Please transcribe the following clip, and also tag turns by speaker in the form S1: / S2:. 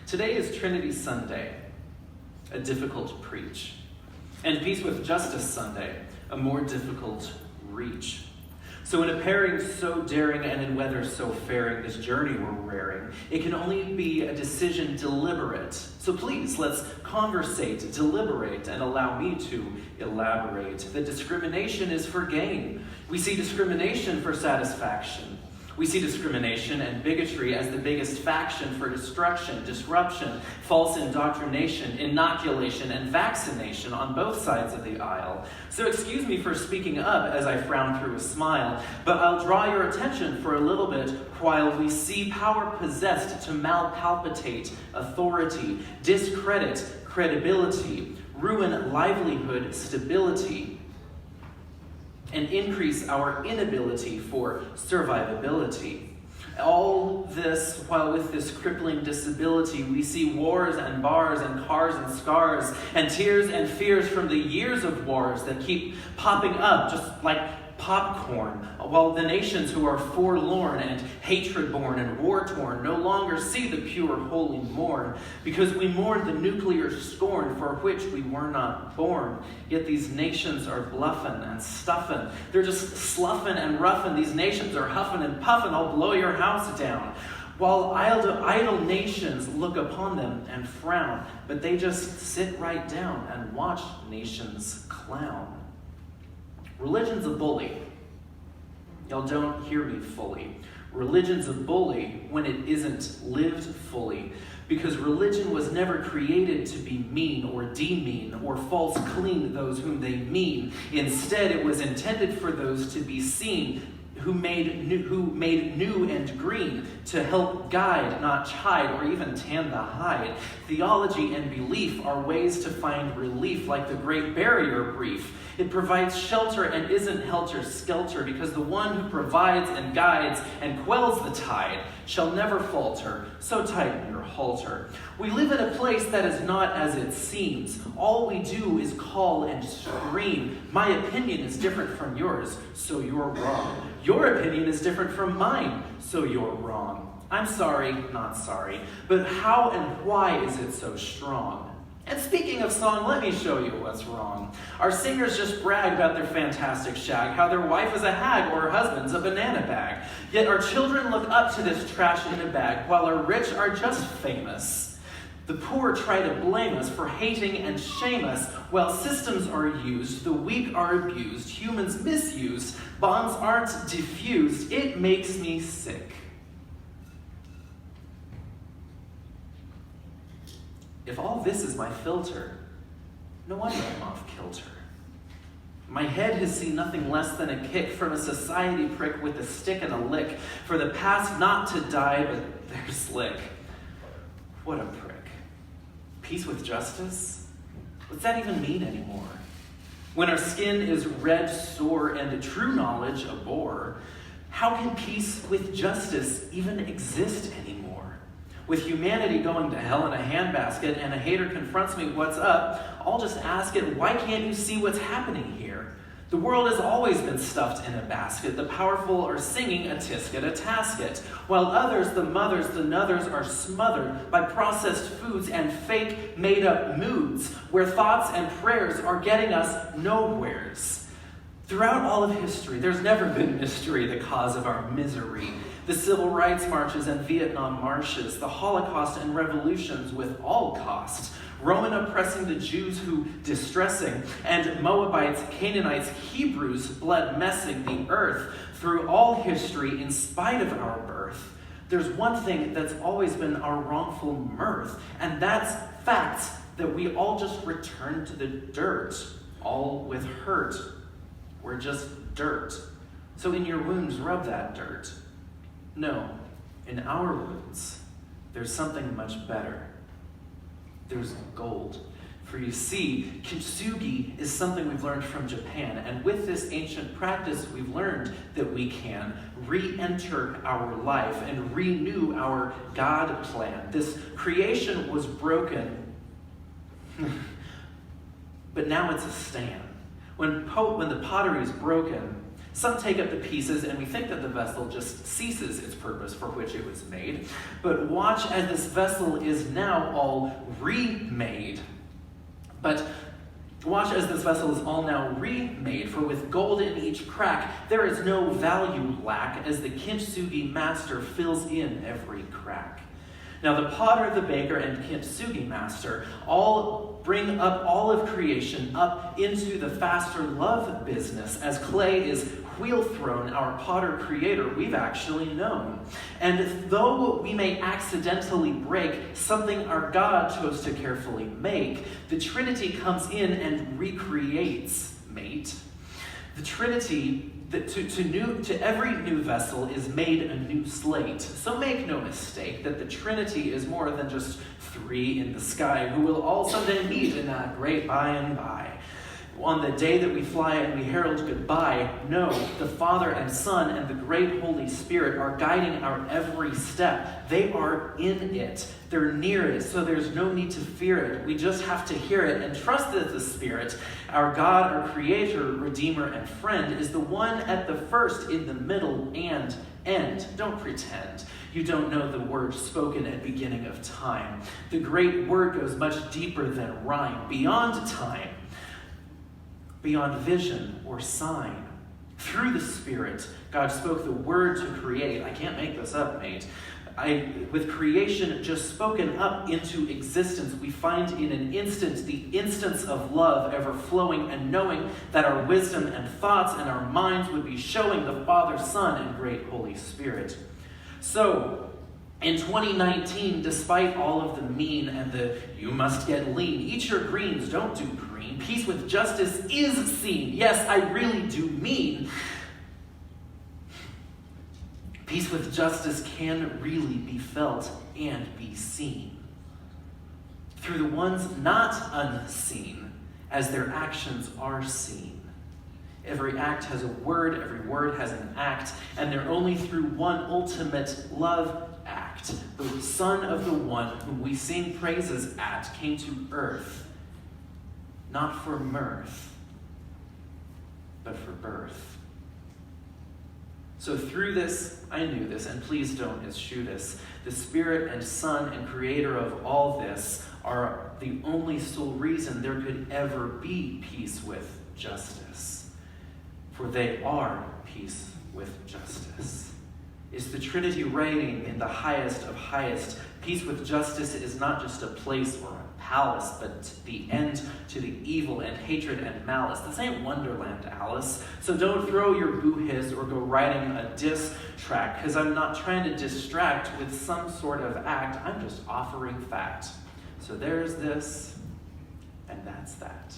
S1: Today is Trinity Sunday, a difficult preach, and Peace with Justice Sunday, a more difficult reach. So in a pairing so daring and in weather so faring, this journey we're wearing, it can only be a decision deliberate. So please, let's conversate, deliberate, and allow me to elaborate. That discrimination is for gain. We see discrimination for satisfaction. We see discrimination and bigotry as the biggest faction for destruction, disruption, false indoctrination, inoculation, and vaccination on both sides of the aisle. So excuse me for speaking up as I frown through a smile, but I'll draw your attention for a little bit while we see power possessed to malpalpitate authority, discredit credibility, ruin livelihood stability, and increase our inability for survivability. All this while with this crippling disability, we see wars and bars and cars and scars and tears and fears from the years of wars that keep popping up just like popcorn, while the nations who are forlorn and hatred-born and war-torn no longer see the pure holy mourn, because we mourn the nuclear scorn for which we were not born. Yet these nations are bluffing and stuffing. They're just sloughing and roughing. These nations are huffing and puffing. I'll blow your house down. While idle nations look upon them and frown, but they just sit right down and watch nations clown. Religion's a bully. Y'all don't hear me fully. Religion's a bully when it isn't lived fully, because religion was never created to be mean or demean or false clean those whom they mean. Instead, it was intended for those to be seen who made new and green, to help guide, not chide, or even tan the hide. Theology and belief are ways to find relief, like the Great Barrier Reef. It provides shelter and isn't helter-skelter, because the one who provides and guides and quells the tide shall never falter, so tighten your halter. We live in a place that is not as it seems. All we do is call and scream. My opinion is different from yours, so you're wrong. Your opinion is different from mine, so you're wrong. I'm sorry, not sorry, but how and why is it so strong? And speaking of song, let me show you what's wrong. Our singers just brag about their fantastic shag, how their wife is a hag or her husband's a banana bag. Yet our children look up to this trash in a bag, while our rich are just famous. The poor try to blame us for hating and shame us, while systems are used, the weak are abused, humans misused, bonds aren't diffused. It makes me sick. If all this is my filter, no wonder I'm off kilter. My head has seen nothing less than a kick from a society prick with a stick and a lick, for the past not to die, but they're slick. What a prick. Peace with justice? What's that even mean anymore? When our skin is red, sore, and true knowledge a bore, how can peace with justice even exist anymore? With humanity going to hell in a handbasket and a hater confronts me, what's up? I'll just ask it, why can't you see what's happening here? The world has always been stuffed in a basket. The powerful are singing a tisket, a tasket, while others, the mothers, the nuthers, are smothered by processed foods and fake made-up moods, where thoughts and prayers are getting us nowheres. Throughout all of history, there's never been mystery the cause of our misery. The civil rights marches and Vietnam marches, the Holocaust and revolutions with all cost, Roman oppressing the Jews who distressing, and Moabites, Canaanites, Hebrews, blood messing the earth. Through all history, in spite of our birth, there's one thing that's always been our wrongful mirth, and that's facts that we all just return to the dirt, all with hurt. We're just dirt. So in your wounds, rub that dirt. No, in our wounds, there's something much better. There's gold. For you see, kintsugi is something we've learned from Japan, and with this ancient practice, we've learned that we can re-enter our life and renew our God plan. This creation was broken, but now it's a stand. When the pottery is broken, Some take up the pieces, and we think that the vessel just ceases its purpose for which it was made. But watch as this vessel is now all remade. But watch as this vessel is all now remade, for with gold in each crack, there is no value lack, as the kintsugi master fills in every crack. Now the potter, the baker, and kintsugi master all bring up all of creation up into the faster love business, as clay is wheel thrown, our potter creator we've actually known. And though we may accidentally break something our God chose to carefully make, the Trinity comes in and recreates, mate. The Trinity, to every new vessel is made a new slate. So make no mistake that the Trinity is more than just three in the sky who will all someday meet in that great by and by. On the day that we fly and we herald goodbye, no, the Father and Son and the great Holy Spirit are guiding our every step. They are in it. They're near it, so there's no need to fear it. We just have to hear it and trust that the Spirit, our God, our Creator, Redeemer, and Friend, is the one at the first, in the middle, and end. Don't pretend you don't know the word spoken at beginning of time. The great word goes much deeper than rhyme, beyond time, beyond vision or sign. Through the Spirit, God spoke the word to create. I can't make this up, mate. With creation just spoken up into existence, we find in an instant the instance of love ever flowing and knowing that our wisdom and thoughts and our minds would be showing the Father, Son, and great Holy Spirit. So, in 2019, despite all of the mean and the you must get lean, eat your greens, don't do green, peace with justice is seen. Yes, I really do mean peace with justice can really be felt and be seen through the ones not unseen, as their actions are seen. Every act has a word, every word has an act, and they're only through one ultimate love act. The Son of the one whom we sing praises at came to earth, not for mirth, but for birth. So through this, I knew this, and please don't eschew us. The Spirit and Son and Creator of all this are the only sole reason there could ever be peace with justice. For they are peace with justice. Is the Trinity reigning in the highest of highest? Peace with justice is not just a place or a palace, but the end to the evil and hatred and malice. This ain't Wonderland, Alice. So don't throw your boo-hiss or go writing a diss track, because I'm not trying to distract with some sort of act. I'm just offering fact. So there's this, and that's that.